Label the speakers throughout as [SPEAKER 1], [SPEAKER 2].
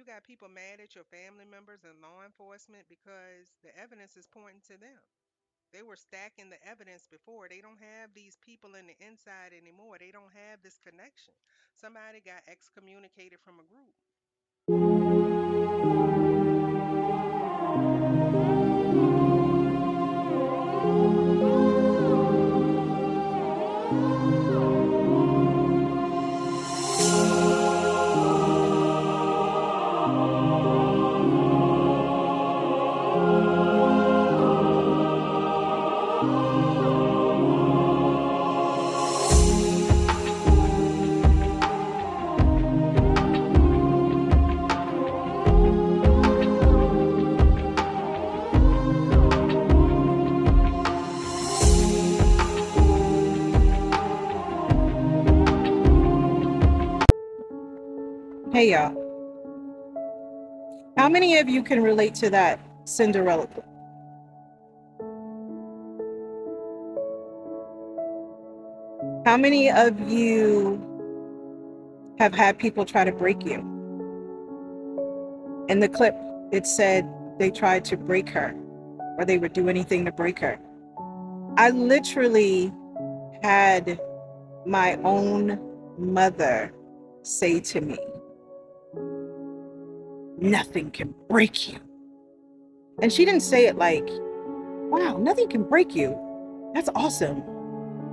[SPEAKER 1] you got people mad at your family members and law enforcement because the evidence is pointing to them. They were stacking the evidence before. They don't have these people in the inside anymore. They don't have this connection. Somebody got excommunicated from a group.
[SPEAKER 2] Hey y'all, how many of you can relate to that Cinderella book? How many of you have had people try to break you? In the clip, it said they tried to break her or they would do anything to break her. I literally had my own mother say to me, nothing can break you. And she didn't say it like, wow, nothing can break you. That's awesome.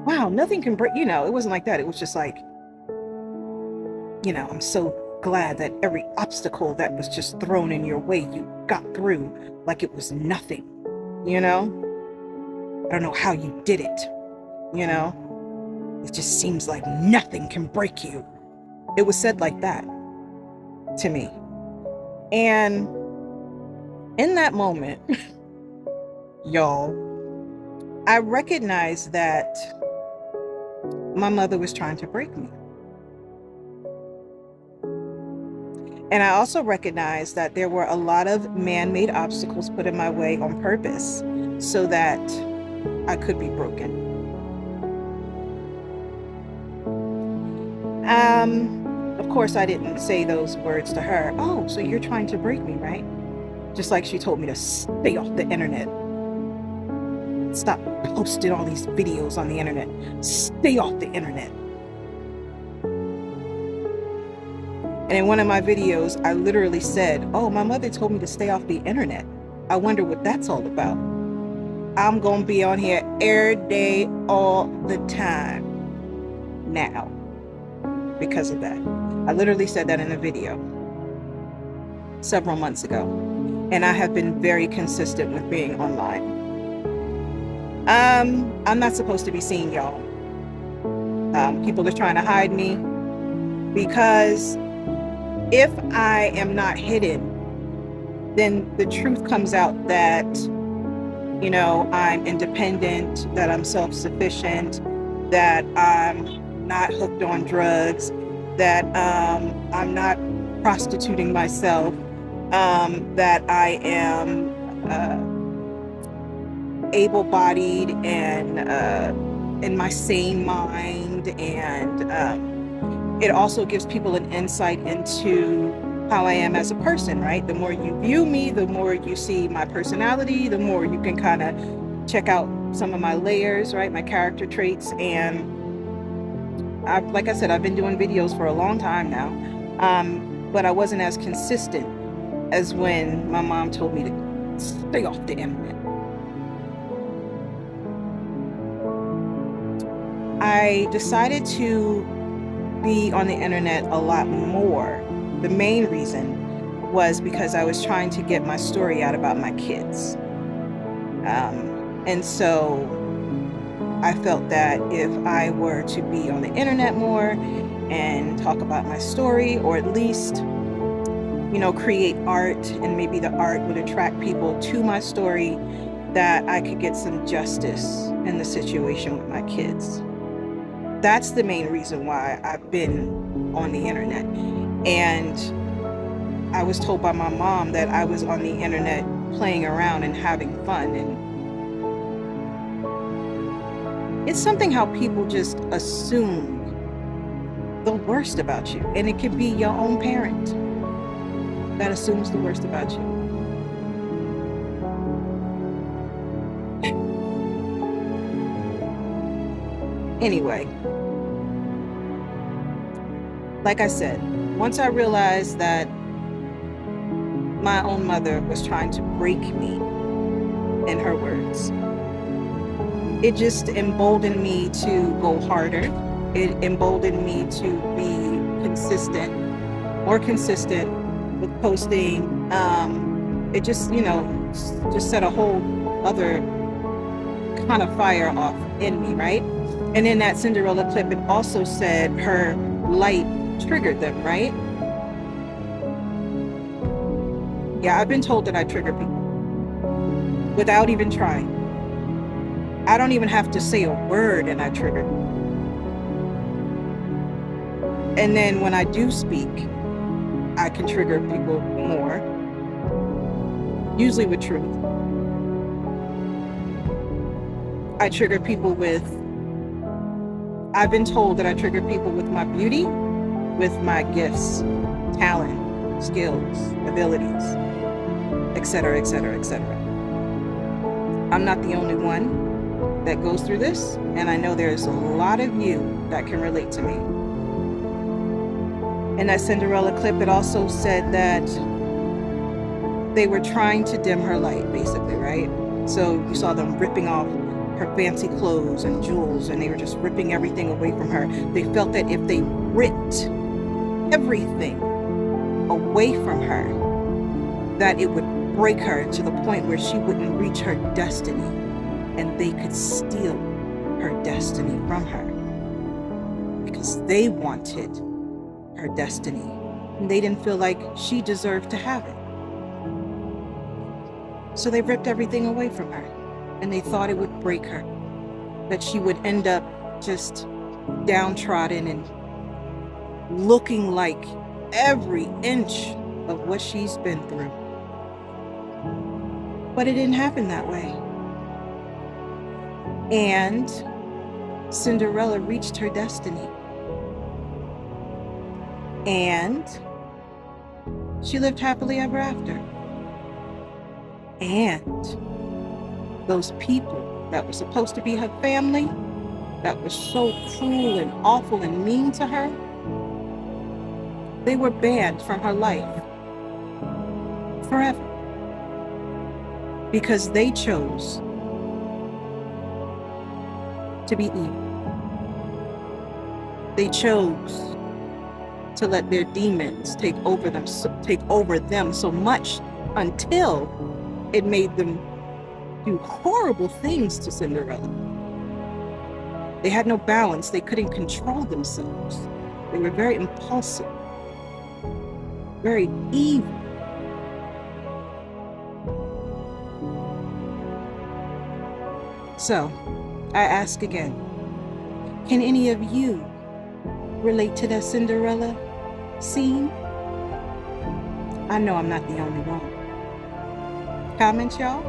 [SPEAKER 2] Wow, nothing can break, it wasn't like that. It was just like, I'm so glad that every obstacle that was just thrown in your way, you got through like it was nothing, I don't know how you did it, it just seems like nothing can break you. It was said like that to me. And in that moment, y'all, I recognized that my mother was trying to break me. And I also recognized that there were a lot of man-made obstacles put in my way on purpose so that I could be broken. Of course, I didn't say those words to her. Oh, so you're trying to break me, right? Just like she told me to stay off the internet. Stop posting all these videos on the internet. Stay off the internet. And in one of my videos, I literally said, oh, my mother told me to stay off the internet. I wonder what that's all about. I'm going to be on here every day, all the time now because of that. I literally said that in a video several months ago. And I have been very consistent with being online. I'm not supposed to be seen, y'all. People are trying to hide me because if I am not hidden, then the truth comes out that, I'm independent, that I'm self-sufficient, that I'm not hooked on drugs, that I'm not prostituting myself, that I am able-bodied and in my sane mind, and it also gives people an insight into how I am as a person, right? The more you view me, the more you see my personality, the more you can kind of check out some of my layers, right? My character traits. And like I said, I've been doing videos for a long time now, but I wasn't as consistent as when my mom told me to stay off the internet. I decided to be on the internet a lot more. The main reason was because I was trying to get my story out about my kids. And so I felt that if I were to be on the internet more and talk about my story, or at least, create art, and maybe the art would attract people to my story, that I could get some justice in the situation with my kids. That's the main reason why I've been on the internet. And I was told by my mom that I was on the internet playing around and having fun. And it's something how people just assume the worst about you. And it could be your own parent. that assumes the worst about you. Anyway, like I said, once I realized that my own mother was trying to break me, in her words, it just emboldened me to go harder. It emboldened me to be consistent, more consistent with posting. It just, just set a whole other kind of fire off in me, right? And in that Cinderella clip, it also said her light triggered them, right? Yeah, I've been told that I trigger people without even trying. I don't even have to say a word and I trigger. And then when I do speak, I can trigger people more, usually with truth. I trigger people with, I've been told that I trigger people with my beauty, with my gifts, talent, skills, abilities, etc., etc., etc. I'm not the only one that goes through this, and I know there's a lot of you that can relate to me. In that Cinderella clip, it also said that they were trying to dim her light, basically, right? So you saw them ripping off her fancy clothes and jewels, and they were just ripping everything away from her. They felt that if they ripped everything away from her, that it would break her to the point where she wouldn't reach her destiny, and they could steal her destiny from her because they wanted her destiny and they didn't feel like she deserved to have it. So they ripped everything away from her, and they thought it would break her, that she would end up just downtrodden and looking like every inch of what she's been through. But it didn't happen that way. And Cinderella reached her destiny. And she lived happily ever after. And those people that were supposed to be her family, that were so cruel and awful and mean to her, they were banned from her life forever. Because they chose to be evil. They chose to let their demons take over them so much until it made them do horrible things to Cinderella. They had no balance. They couldn't control themselves. They were very impulsive, very evil. So, I ask again, can any of you relate to that Cinderella scene? I know I'm not the only one. Comments, y'all?